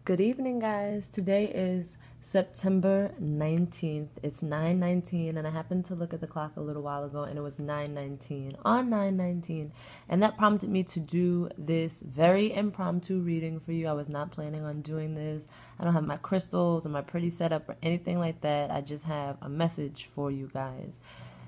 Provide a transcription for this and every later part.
Good evening, guys. Today is September 19th. It's 9:19, and I happened to look at the clock a little while ago, and it was 9:19 on 9:19, and that prompted me to do this very impromptu reading for you. I was not planning on doing this. I don't have my crystals or my pretty setup or anything like that. I just have a message for you guys.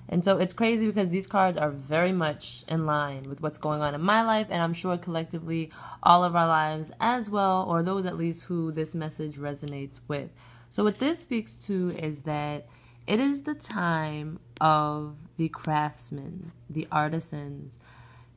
And so it's crazy because these cards are very much in line with what's going on in my life, and I'm sure collectively all of our lives as well, or those at least who this message resonates with. So what this speaks to is that it is the time of the craftsmen, the artisans,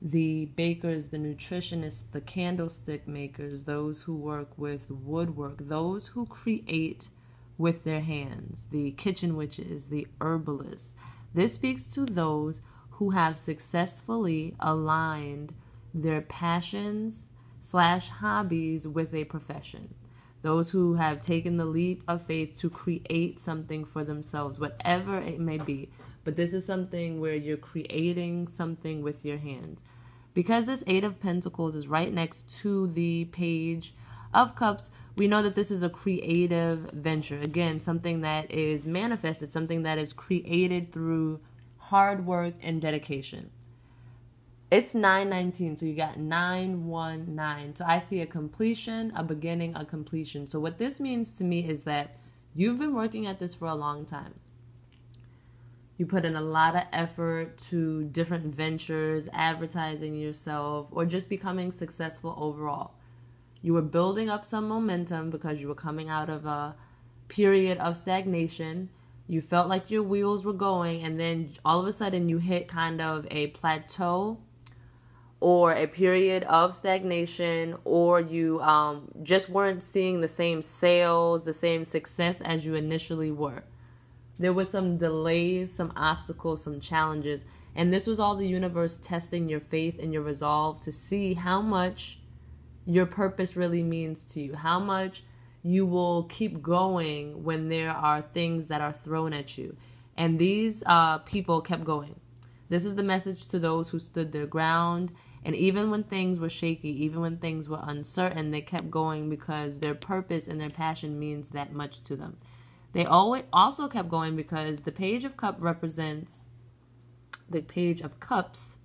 the bakers, the nutritionists, the candlestick makers, those who work with woodwork, those who create with their hands, the kitchen witches, the herbalists. This speaks to those who have successfully aligned their passions/hobbies with a profession. Those who have taken the leap of faith to create something for themselves, whatever it may be. But this is something where you're creating something with your hands. Because this Eight of Pentacles is right next to the Page of Cups, we know that this is a creative venture. Again, something that is manifested, something that is created through hard work and dedication. It's 9:19, so you got 919. So I see a completion, a beginning, a completion. So what this means to me is that you've been working at this for a long time. You put in a lot of effort to different ventures, advertising yourself, or just becoming successful overall. You were building up some momentum because you were coming out of a period of stagnation. You felt like your wheels were going, and then all of a sudden you hit kind of a plateau or a period of stagnation, or you just weren't seeing the same sales, the same success as you initially were. There was some delays, some obstacles, some challenges, and this was all the universe testing your faith and your resolve to see how much your purpose really means to you, how much you will keep going when there are things that are thrown at you. And these people kept going. This is the message to those who stood their ground. And even when things were shaky, even when things were uncertain, they kept going because their purpose and their passion means that much to them. They also kept going because the Page of Cups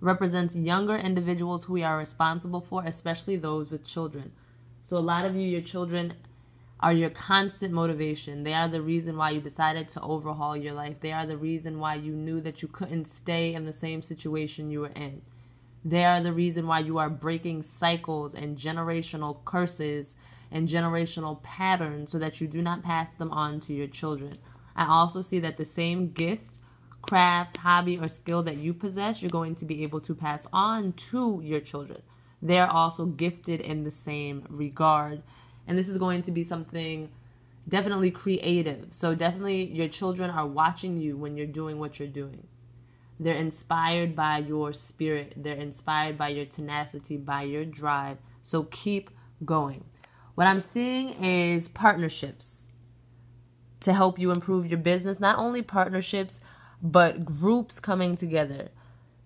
represents younger individuals who we are responsible for, especially those with children. So a lot of you, your children are your constant motivation. They are the reason why you decided to overhaul your life. They are the reason why you knew that you couldn't stay in the same situation you were in. They are the reason why you are breaking cycles and generational curses and generational patterns so that you do not pass them on to your children. I also see that the same gift, craft, hobby, or skill that you possess, you're going to be able to pass on to your children. They're also gifted in the same regard. And this is going to be something definitely creative. So definitely your children are watching you when you're doing what you're doing. They're inspired by your spirit. They're inspired by your tenacity, by your drive. So keep going. What I'm seeing is partnerships to help you improve your business. Not only partnerships, but groups coming together.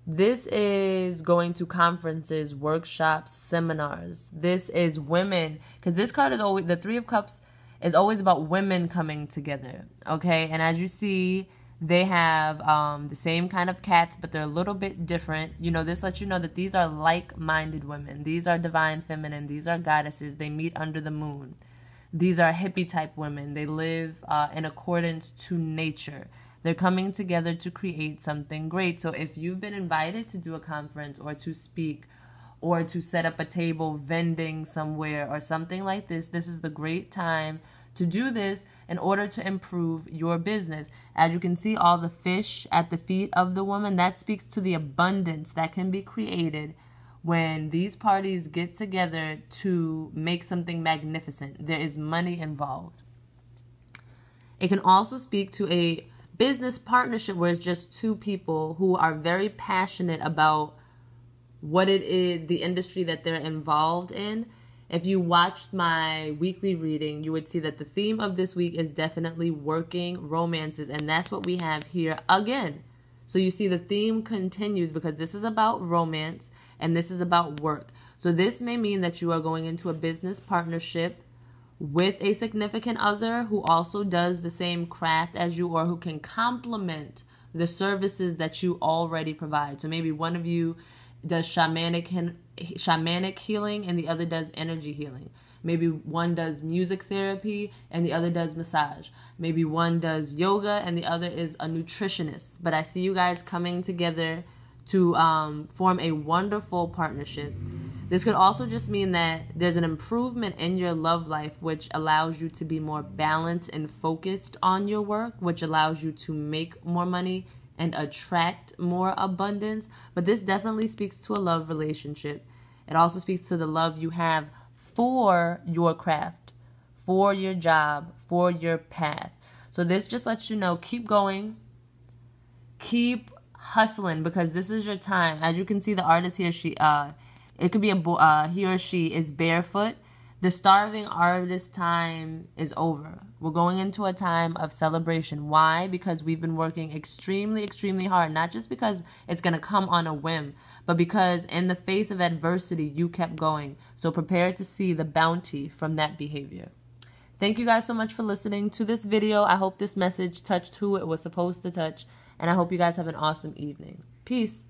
This is going to conferences, workshops, seminars. This is women, because this card is always, the Three of Cups is always about women coming together, okay? And as you see, they have the same kind of cats, but they're a little bit different. You know, this lets you know that these are like-minded women. These are divine feminine. These are goddesses. They meet under the moon. These are hippie-type women. They live in accordance to nature. They're coming together to create something great. So if you've been invited to do a conference or to speak or to set up a table vending somewhere or something like this, this is the great time to do this in order to improve your business. As you can see, all the fish at the feet of the woman, that speaks to the abundance that can be created when these parties get together to make something magnificent. There is money involved. It can also speak to a business partnership where it's just two people who are very passionate about what it is, the industry that they're involved in. If you watched my weekly reading, you would see that the theme of this week is definitely working romances, and that's what we have here again. So you see the theme continues because this is about romance and this is about work. So this may mean that you are going into a business partnership with a significant other who also does the same craft as you, or who can complement the services that you already provide. So maybe one of you does shamanic healing and the other does energy healing. Maybe one does music therapy and the other does massage. Maybe one does yoga and the other is a nutritionist. But I see you guys coming together to form a wonderful partnership. This could also just mean that there's an improvement in your love life, which allows you to be more balanced and focused on your work, which allows you to make more money and attract more abundance. But this definitely speaks to a love relationship. It also speaks to the love you have for your craft, for your job, for your path. So this just lets you know, keep going, keep hustling, because this is your time. As you can see, the artist here, it could be he or she is barefoot. The starving artist time is over. We're going into a time of celebration. Why? Because we've been working extremely, extremely hard. Not just because it's going to come on a whim, but because in the face of adversity, you kept going. So prepare to see the bounty from that behavior. Thank you guys so much for listening to this video. I hope this message touched who it was supposed to touch. And I hope you guys have an awesome evening. Peace.